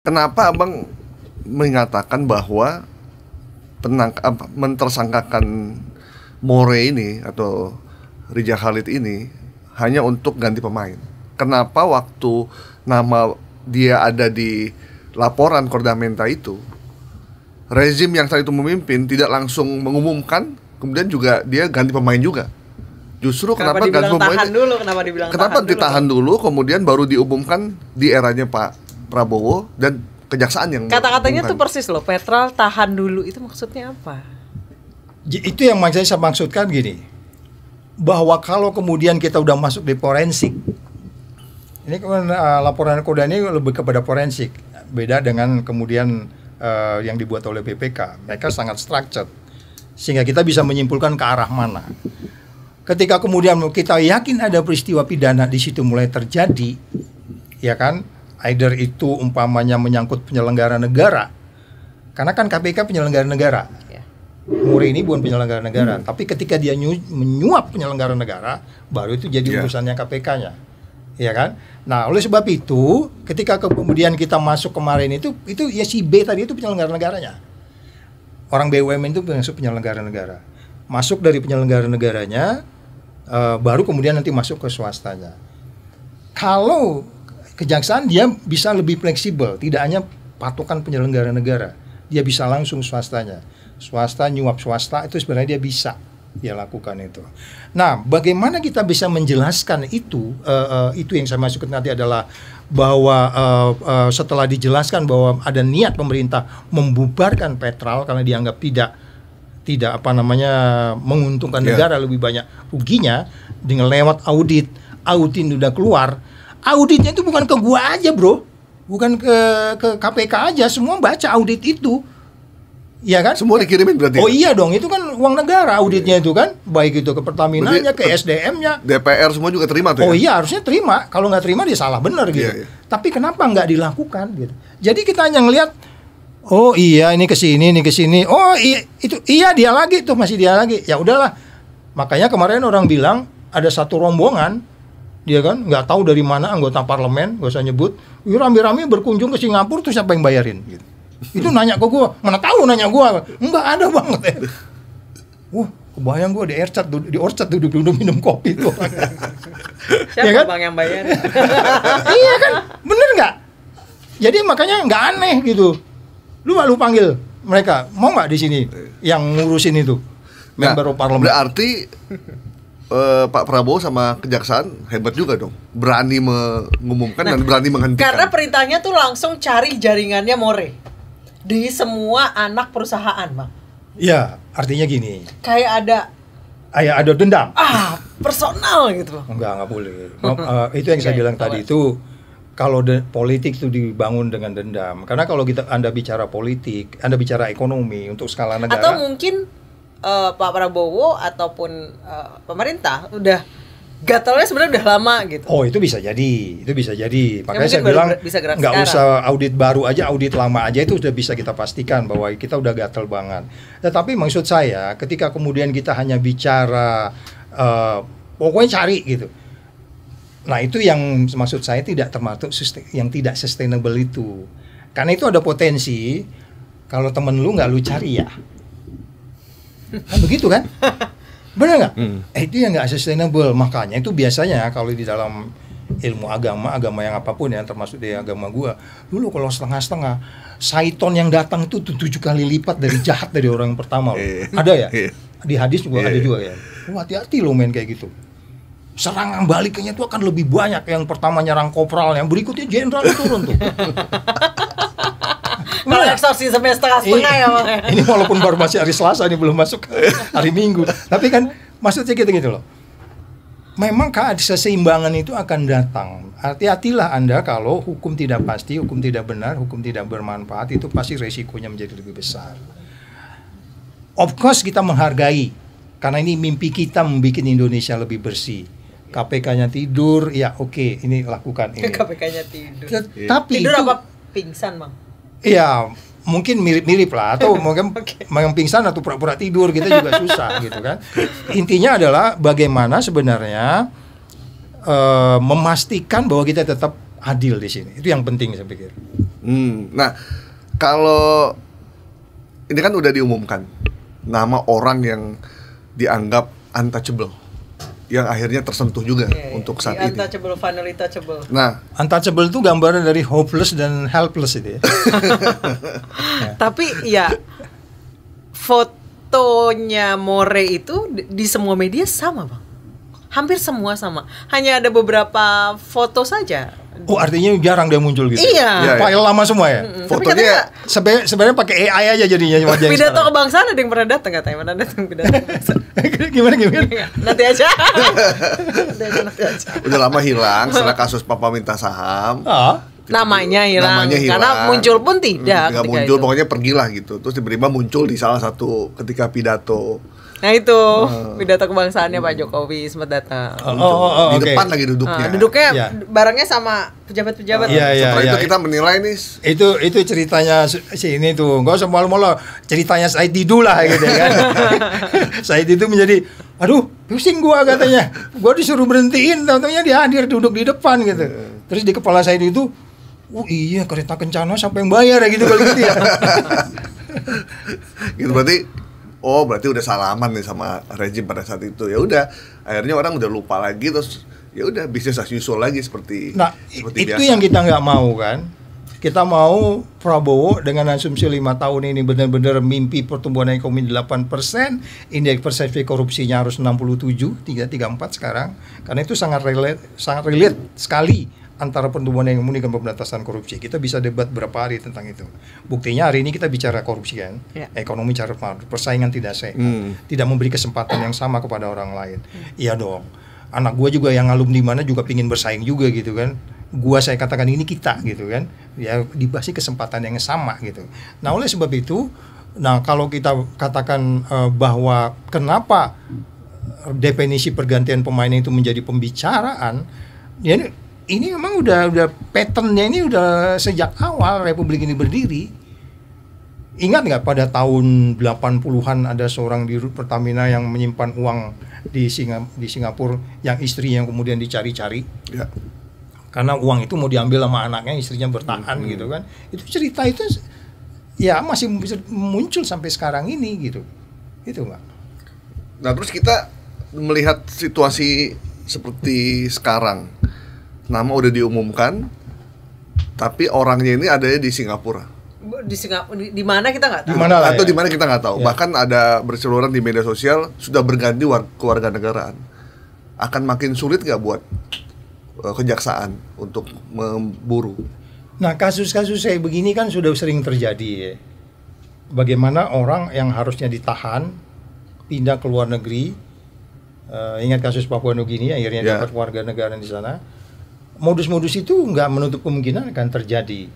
kenapa Abang mengatakan bahwa mentersangkakan More ini atau Riza Khalid ini hanya untuk ganti pemain? Kenapa waktu nama dia ada di laporan Kordamenta itu, rezim yang saat itu memimpin tidak langsung mengumumkan, kemudian juga dia ganti pemain juga? Justru kenapa ganti pemain? Kenapa ditahan dulu, kemudian baru diumumkan di eranya Pak Prabowo dan kejaksaan yang kata-katanya tuh persis loh, Petrol tahan dulu, itu maksudnya apa? Itu yang saya maksudkan gini, bahwa kalau kemudian kita udah masuk di forensik, ini laporan Koda ini lebih kepada forensik, beda dengan kemudian yang dibuat oleh BPK. Mereka sangat structured sehingga kita bisa menyimpulkan ke arah mana. Ketika kemudian kita yakin ada peristiwa pidana di situ mulai terjadi, ya kan, either itu umpamanya menyangkut penyelenggara negara, karena kan KPK penyelenggara negara, Muri ini bukan penyelenggara negara, tapi ketika dia menyuap penyelenggara negara, baru itu jadi urusannya KPK-nya, ya kan? Nah, oleh sebab itu, ketika kemudian kita masuk kemarin itu ya si B tadi itu penyelenggara negaranya, orang BUMN itu masuk penyelenggara negara, masuk dari penyelenggara negaranya, baru kemudian nanti masuk ke swastanya. Kalau kejaksaan dia bisa lebih fleksibel, tidak hanya patokan penyelenggara negara, dia bisa langsung swastanya. Swasta nyuap swasta itu sebenarnya dia bisa dia lakukan itu. Nah, bagaimana kita bisa menjelaskan itu yang saya maksudkan nanti adalah bahwa setelah dijelaskan bahwa ada niat pemerintah membubarkan Petrol karena dianggap tidak menguntungkan negara, lebih banyak ruginya dengan lewat audit udah keluar. Auditnya itu bukan ke gua aja, bro, bukan ke KPK aja, semua baca audit itu. Iya kan? Semua dikirimin berarti. Oh iya dong, itu kan uang negara auditnya itu kan, baik itu ke Pertamina-nya, ke SDM-nya. DPR semua juga terima tuh. Oh iya, harusnya terima. Kalau nggak terima dia salah benar gitu. Iya. Tapi kenapa nggak dilakukan gitu? Jadi kita hanya ngelihat, oh iya ini ke sini, oh iya itu iya dia lagi tuh, masih dia lagi. Ya udahlah. Makanya kemarin orang bilang ada satu rombongan, dia kan nggak tahu dari mana anggota parlemen, nggak usah nyebut, rame-rame berkunjung ke Singapura, tuh siapa yang bayarin gitu. Itu nanya ke gue, mana tahu nanya gue, enggak ada banget. Wah, kebayang gue di Orchard duduk minum kopi tuh. Siapa ya kan? Bang yang bayar? Iya kan, bener nggak? Jadi makanya nggak aneh gitu. Lu panggil mereka, mau nggak di sini yang ngurusin itu member parlemen? Berarti Pak Prabowo sama kejaksaan hebat juga dong, berani mengumumkan dan berani menghentikan. Karena perintahnya tuh langsung cari jaringannya More di semua anak perusahaan, Bang. Ya, artinya gini. Kayak ada dendam. Personal gitu loh. Enggak boleh. Itu yang saya bilang tadi itu, kalau politik itu dibangun dengan dendam. Karena kalau Anda bicara politik, Anda bicara ekonomi untuk skala negara. Atau mungkin Pak Prabowo ataupun pemerintah udah gatalnya sebenarnya udah lama gitu. Oh, itu bisa jadi. Makanya saya bilang nggak usah audit baru aja, audit lama aja itu sudah bisa kita pastikan bahwa kita udah gatal banget. Tetapi maksud saya ketika kemudian kita hanya bicara pokoknya cari gitu. Nah, itu yang maksud saya tidak termasuk yang tidak sustainable itu. Karena itu ada potensi kalau temen lu nggak lu cari ya. Kan begitu kan? Benar nggak? Itu yang nggak sustainable. Makanya itu biasanya kalau di dalam ilmu agama yang apapun ya, termasuk di agama gua, dulu kalau setengah-setengah, syaiton yang datang itu 7 kali lipat dari jahat dari orang yang pertama loh. Ada ya? Di hadis juga ada juga ya. Hati-hati lo main kayak gitu. Serangan baliknya itu akan lebih banyak. Yang pertama nyerang kopral, yang berikutnya jenderal turun tuh. Kalau eksorsisme setengah-setengah ya Bang. Ini walaupun baru masih hari Selasa, ini belum masuk hari Minggu. Tapi kan maksudnya gitu loh. Memang keseimbangan itu akan datang. Hati-hatilah Anda kalau hukum tidak pasti, hukum tidak benar, hukum tidak bermanfaat, itu pasti resikonya menjadi lebih besar. Of course kita menghargai, karena ini mimpi kita membuat Indonesia lebih bersih. KPK-nya tidur, ya oke, ini lakukan ini. KPK-nya tidur. Tapi tidur itu, apa pingsan Bang? Iya, mungkin mirip-mirip lah, atau mungkin yang pingsan atau pura-pura tidur, kita juga susah gitu kan. Intinya adalah bagaimana sebenarnya memastikan bahwa kita tetap adil di sini. Itu yang penting saya pikir. Nah, kalau ini kan udah diumumkan nama orang yang dianggap untouchable, yang akhirnya tersentuh juga untuk saat ini. Untouchable, finally touchable. Nah, Untouchable itu gambaran dari hopeless dan helpless itu ya. Tapi ya fotonya More itu di semua media sama, Bang. Hampir semua sama. Hanya ada beberapa foto saja. Oh, artinya jarang dia muncul gitu. Iya. File lama semua ya. fotonya Sebenarnya pakai AI aja jadinya wajahnya. Pidato kebangsaan ada yang pernah datang katanya, mana datang pidato kebangsaan. gimana? Nanti aja. Nanti aja. udah lama hilang setelah kasus Papa minta saham. Namanya hilang. Namanya hilang. Karena muncul pun tidak. Nggak ketika muncul, itu. pokoknya pergilah gitu. Terus tiba-tiba muncul di salah satu ketika pidato. Nah itu pidato kebangsaannya Pak Jokowi sempat datang. Di oke. depan lagi duduknya. Duduknya Ya. barangnya sama pejabat-pejabat. Iya. Setelah itu kita menilai nih. Itu ceritanya si ini tuh, nggak usah malu-malu, ceritanya Said Didu lah gitu kan. Said Didu menjadi, aduh pusing gua katanya, gua disuruh berhentiin, tahu-taunya dia hadir duduk di depan gitu. Terus di kepala Said itu, oh iya kereta kencana siapa yang bayar ya gitu kalau gitu ya. Gitu berarti udah salaman nih sama rejim pada saat itu. Ya udah, akhirnya orang udah lupa lagi, terus ya udah bisnis as usual lagi seperti itu biasa. yang kita nggak mau kan. Kita mau Prabowo dengan asumsi 5 tahun ini benar-benar mimpi pertumbuhan ekonomi 8%, indeks persepsi korupsinya harus 67, 334 sekarang. Karena itu sangat relate sekali antara pertumbuhan ekonomi dan pemberantasan korupsi. Kita bisa debat berapa hari tentang itu. Buktinya hari ini kita bicara korupsi kan. Ekonomi cara persaingan tidak sehat. Tidak memberi kesempatan yang sama kepada orang lain. Iya dong. Anak gua juga yang alumni mana juga pingin bersaing juga gitu kan. Gua saya katakan ini kita gitu kan. Ya diberi kesempatan yang sama gitu. Nah, oleh sebab itu, kalau kita katakan bahwa kenapa definisi pergantian pemain itu menjadi pembicaraan, ya ini memang udah patternnya ini udah sejak awal Republik ini berdiri. Ingat nggak pada tahun 80-an ada seorang di Pertamina yang menyimpan uang di Singapura yang istrinya yang kemudian dicari-cari. Ya. Karena uang itu mau diambil sama anaknya, istrinya bertahan gitu kan. Itu cerita itu ya masih muncul sampai sekarang ini gitu. Gitu, Mbak. Nah, terus kita melihat situasi seperti sekarang. Nama udah diumumkan, tapi orangnya ini adanya di Singapura. Di mana kita nggak tahu. Di mana kita nggak tahu. Ya. Bahkan ada berseliweran di media sosial sudah berganti kewarganegaraan. Akan makin sulit nggak buat kejaksaan untuk memburu? Nah, kasus-kasus kayak begini kan sudah sering terjadi ya. Bagaimana orang yang harusnya ditahan pindah ke luar negeri. Ingat kasus Papua Nugini akhirnya dapat warga negara di sana. Modus-modus itu nggak menutup kemungkinan akan terjadi.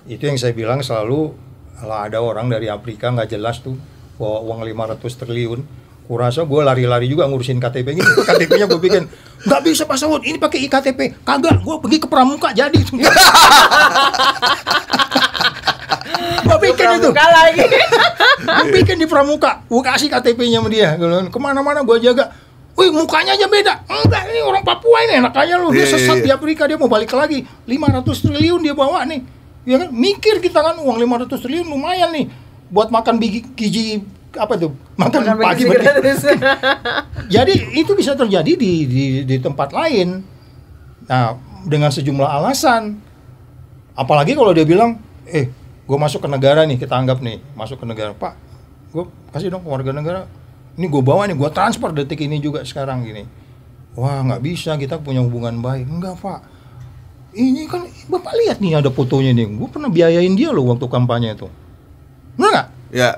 Itu yang saya bilang selalu, kalau ada orang dari Afrika nggak jelas tuh bawa uang 500 triliun, kurasa gue lari-lari juga ngurusin KTP gitu. KTP-nya gue bikin, nggak bisa Pak Saud, ini pakai iktp. Kagak, gue pergi ke Pramuka jadi. Gue bikin itu. Gue bikin di Pramuka, gue kasih KTP-nya sama dia. Kemana-mana gue jaga. Wih, mukanya aja beda. Enggak, ini orang Papua ini enak aja lu. Dia sesat di Afrika, dia mau balik lagi. 500 triliun dia bawa nih. Ya kan, mikir kita kan uang 500 triliun lumayan nih buat makan biji apa tuh? Makan pagi. Jadi itu bisa terjadi di tempat lain. Nah, dengan sejumlah alasan. Apalagi kalau dia bilang, gue masuk ke negara nih, kita anggap nih, masuk ke negara. Pak, gue kasih dong warga negara. Ini gue bawa nih, gue transfer detik ini juga sekarang gini. Wah, nggak bisa, kita punya hubungan baik. Enggak, Pak. Ini kan Bapak lihat nih ada fotonya nih. Gue pernah biayain dia loh waktu kampanye itu. Benar nggak? Ya.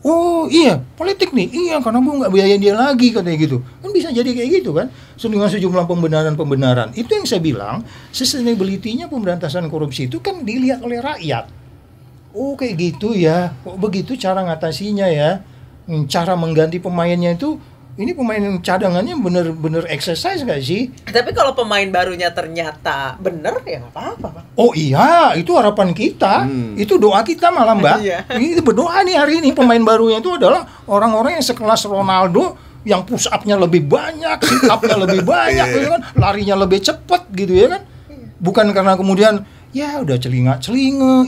Oh iya, politik nih. Iya, karena gue nggak biayain dia lagi katanya gitu. Kan bisa jadi kayak gitu kan. Dengan sejumlah pembenaran. Itu yang saya bilang, sustainability-nya pemberantasan korupsi itu kan dilihat oleh rakyat. Oh kayak gitu ya. Oh begitu cara ngatasinya ya. Cara mengganti pemainnya itu, ini pemain yang cadangannya bener-bener exercise gak sih? Tapi kalau pemain barunya ternyata bener ya nggak apa-apa, Pak. Oh iya, itu harapan kita, itu doa kita malah Mbak. Ini berdoa nih hari ini pemain barunya itu adalah orang-orang yang sekelas Ronaldo, yang push up-nya lebih banyak, sit up-nya lebih banyak, gitu kan? Larinya lebih cepat gitu ya kan? Bukan karena kemudian Ya udah celinga,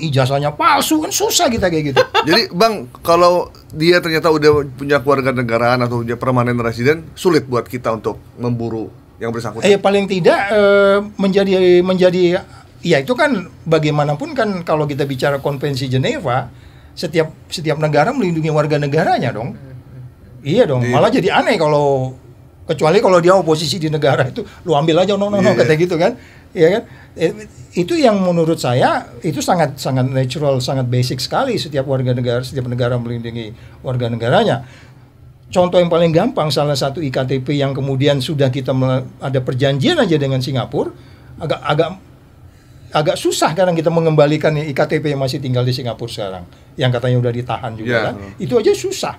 ijazahnya palsu, kan susah kita kayak gitu. Jadi Bang, kalau dia ternyata udah punya keluarga negaraan atau punya permanent resident, sulit buat kita untuk memburu yang bersangkutan. Paling tidak menjadi ya itu kan bagaimanapun kan kalau kita bicara konvensi Geneva, setiap negara melindungi warga negaranya dong. Iya dong, malah jadi aneh kalau kecuali kalau dia oposisi di negara itu lu ambil aja kata gitu kan. Iya kan? Itu yang menurut saya itu sangat natural, sangat basic sekali setiap negara melindungi warga negaranya. Contoh yang paling gampang, salah satu IKTP yang kemudian sudah kita ada perjanjian aja dengan Singapura, agak susah kadang kita mengembalikan IKTP yang masih tinggal di Singapura sekarang, yang katanya udah ditahan juga kan. Itu aja susah.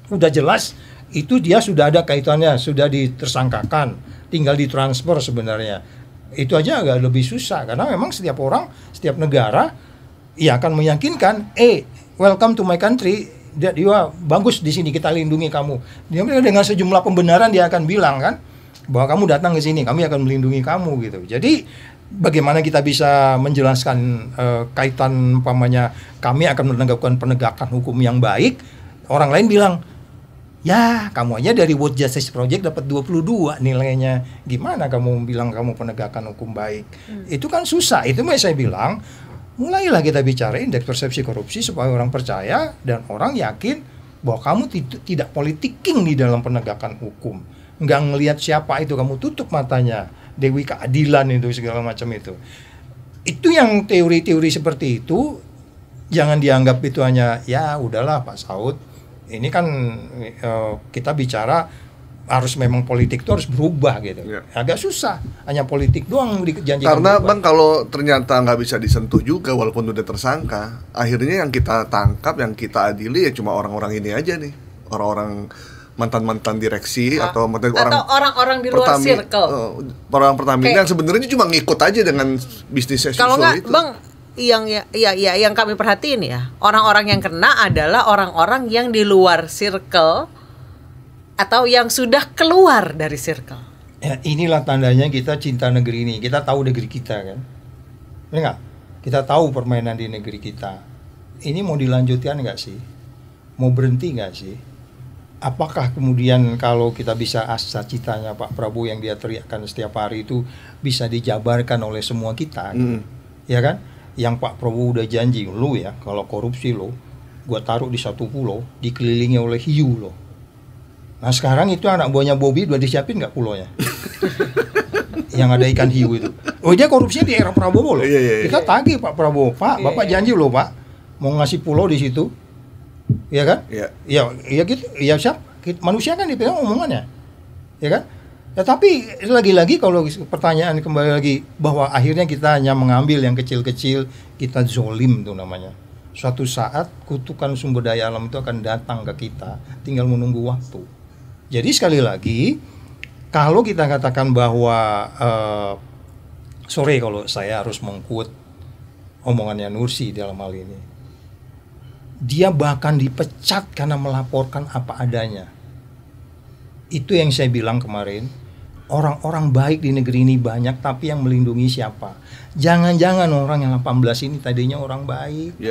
Udah jelas itu dia sudah ada kaitannya, sudah ditersangkakan, tinggal ditransfer sebenarnya. Itu aja agak lebih susah karena memang setiap orang, setiap negara ya akan meyakinkan, welcome to my country. Dia bagus di sini, kita lindungi kamu. Dia dengan sejumlah pembenaran dia akan bilang kan bahwa kamu datang ke sini, kami akan melindungi kamu gitu. Jadi bagaimana kita bisa menjelaskan kaitan umpamanya kami akan menegakkan penegakan hukum yang baik, orang lain bilang, ya kamu aja dari World Justice Project dapat 22 nilainya, gimana kamu bilang kamu penegakan hukum baik? Itu kan susah. Itu saya bilang, mulailah kita bicara indeks persepsi korupsi supaya orang percaya dan orang yakin bahwa kamu tidak politiking di dalam penegakan hukum. Nggak ngelihat siapa itu, kamu tutup matanya. Dewi keadilan itu segala macam itu. Itu yang teori-teori seperti itu jangan dianggap itu hanya ya udahlah Pak Saud. Ini kan kita bicara harus memang politik itu harus berubah gitu. Agak susah, hanya politik doang dijanjikan. Karena berubah. Bang, kalau ternyata nggak bisa disentuh juga walaupun udah tersangka, akhirnya yang kita tangkap, yang kita adili ya cuma orang-orang ini aja nih, orang-orang mantan-mantan direksi atau orang-orang di luar circle. Orang Pertamina yang sebenarnya cuma ngikut aja dengan bisnis as usual. Kalau nggak itu. Bang, yang kami perhatiin ya, orang-orang yang kena adalah orang-orang yang di luar circle atau yang sudah keluar dari circle. Ya, inilah tandanya kita cinta negeri ini. Kita tahu negeri kita kan. Benar nggak? Kita tahu permainan di negeri kita. Ini mau dilanjutkan nggak sih? Mau berhenti nggak sih? Apakah kemudian kalau kita bisa asa citanya Pak Prabowo yang dia teriakkan setiap hari itu bisa dijabarkan oleh semua kita? Gitu? Ya kan? Yang Pak Prabowo udah janji, lu ya kalau korupsi lo, gua taruh di satu pulau dikelilingi oleh hiu lo. Nah sekarang itu anak buahnya Bobby udah disiapin nggak pulaunya? Yang ada ikan hiu itu. Oh dia korupsinya di era Prabowo loh. Kita tagih Pak Prabowo, Pak, Bapak janji loh Pak, mau ngasih pulau di situ, ya kan? Ya gitu, ya siap. Manusia kan dipegang omongannya, ya kan? Ya tapi lagi-lagi kalau pertanyaan kembali lagi bahwa akhirnya kita hanya mengambil yang kecil-kecil, kita zolim tuh namanya. Suatu saat kutukan sumber daya alam itu akan datang ke kita, tinggal menunggu waktu. Jadi sekali lagi, kalau kita katakan bahwa sorry kalau saya harus mengquote omongannya Nursi dalam hal ini, dia bahkan dipecat karena melaporkan apa adanya. Itu yang saya bilang kemarin, orang-orang baik di negeri ini banyak, tapi yang melindungi siapa? Jangan-jangan orang yang 18 ini tadinya orang baik.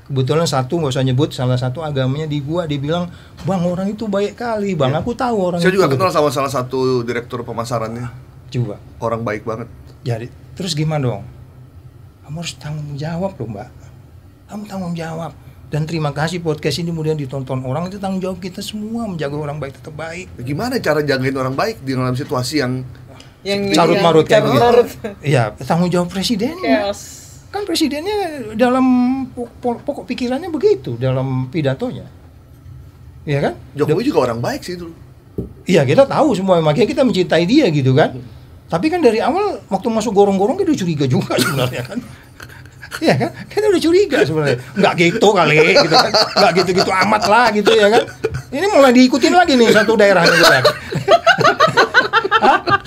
Kebetulan satu, nggak usah nyebut, salah satu agamanya di gua, dibilang, bang orang itu baik kali, bang aku tahu orang Saya itu. juga kenal sama salah satu direktur pemasarannya. Coba. Orang baik banget. Jadi, terus gimana dong? Kamu harus tanggung jawab loh mbak. Kamu tanggung jawab. Dan terima kasih podcast ini kemudian ditonton orang, itu tanggung jawab kita semua menjaga orang baik tetap baik. Gimana cara jagain orang baik di dalam situasi yang carut marut kayak begitu? Iya, tanggung jawab presidennya. Chaos. Kan presidennya dalam pokok pikirannya begitu dalam pidatonya, iya kan? Jokowi juga orang baik sih dulu. Iya kita tahu semua, makanya kita mencintai dia gitu kan. Tapi kan dari awal waktu masuk gorong-gorong kita udah curiga juga sebenarnya kan. Iya kan? Kita udah curiga sebenarnya. Nggak gitu kali gitu kan. Nggak gitu-gitu amat lah gitu ya kan. Ini mulai diikutin lagi nih satu daerah gitu kan.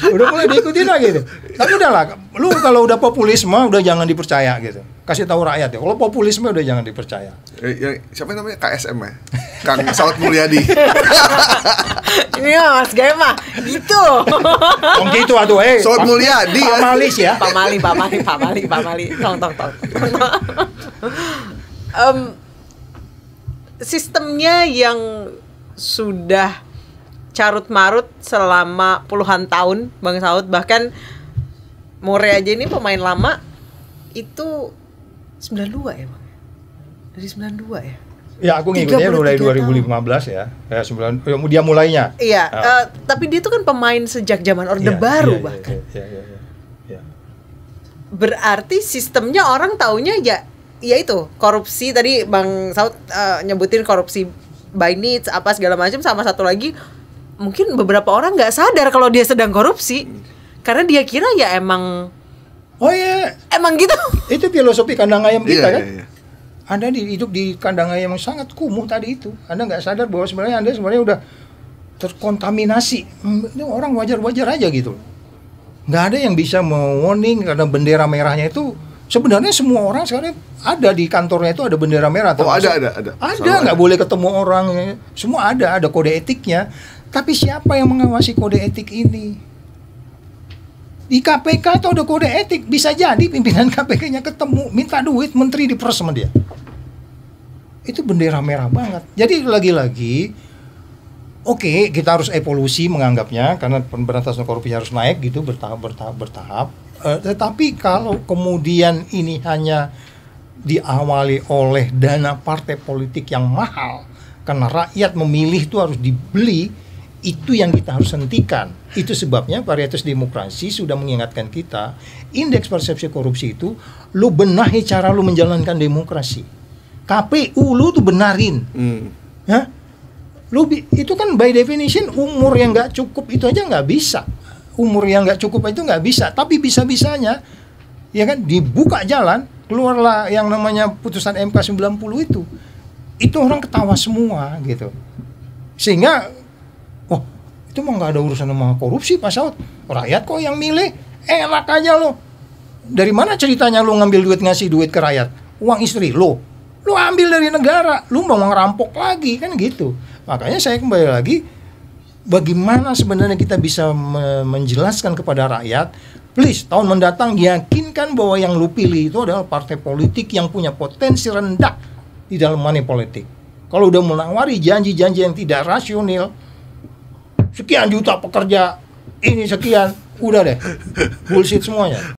Udah mulai diikutin lagi gitu. Tapi udahlah, lu kalau udah populisme udah jangan dipercaya gitu. kasih tahu rakyat ya. Kalau populisme udah jangan dipercaya. Siapa namanya KSM ya? Kang Saud Mulyadi. Ini Mas Gaya mah gitu. Tong gitu atuh Saud Mulyadi Pak Malis ya. Pak Mali. Tong. Sistemnya yang sudah carut marut selama puluhan tahun, Bang Saud, bahkan More aja ini pemain lama itu 92 ya Bang? Dari 92 ya? Ya aku ngikutnya mulai 2015 ya. Ya 9 dia mulainya. Iya, tapi dia itu kan pemain sejak zaman Orde Baru bahkan. Iya. Berarti sistemnya orang taunya ya itu korupsi, tadi Bang Saud nyebutin korupsi by needs apa segala macam, sama satu lagi mungkin beberapa orang nggak sadar kalau dia sedang korupsi karena dia kira ya emang emang gitu. Itu filosofi kandang ayam kita kan. Iya. Anda hidup di kandang ayam yang sangat kumuh tadi itu. Anda nggak sadar bahwa sebenarnya Anda udah terkontaminasi. Ini orang wajar-wajar aja gitu. Nggak ada yang bisa me-warning karena bendera merahnya itu. Sebenarnya semua orang sekarang ada di kantornya itu ada bendera merah. Oh, ada. Ada, nggak boleh ketemu orang. Semua ada kode etiknya. Tapi siapa yang mengawasi kode etik ini? Di KPK itu ada kode etik. Bisa jadi pimpinan KPK-nya ketemu, minta duit, menteri diperes sama dia. Itu bendera merah banget. Jadi lagi-lagi, oke, kita harus evolusi menganggapnya, karena pemberantasan korupsi harus naik gitu, bertahap. Tetapi kalau kemudian ini hanya diawali oleh dana partai politik yang mahal, karena rakyat memilih itu harus dibeli, itu yang kita harus hentikan. Itu sebabnya Varietas Demokrasi sudah mengingatkan kita, indeks persepsi korupsi itu lu benahi cara lu menjalankan demokrasi. KPU lu tuh benarin. Ya? Itu kan by definition umur yang nggak cukup itu aja nggak bisa. Umur yang nggak cukup itu nggak bisa. Tapi bisa-bisanya ya kan dibuka jalan, keluarlah yang namanya putusan MK 90 itu. Itu orang ketawa semua gitu. Sehingga itu mah nggak ada urusan sama korupsi Pak Saud. Rakyat kok yang milih, enak aja lo. Dari mana ceritanya lo ngambil duit, ngasih duit ke rakyat? Uang istri lo ambil dari negara, lo mau ngerampok lagi kan gitu. Makanya saya kembali lagi, bagaimana sebenarnya kita bisa menjelaskan kepada rakyat, please tahun mendatang yakinkan bahwa yang lo pilih itu adalah partai politik yang punya potensi rendah di dalam money politik. Kalau udah menawari janji-janji yang tidak rasional, sekian juta pekerja, ini sekian, udah deh, bullshit semuanya.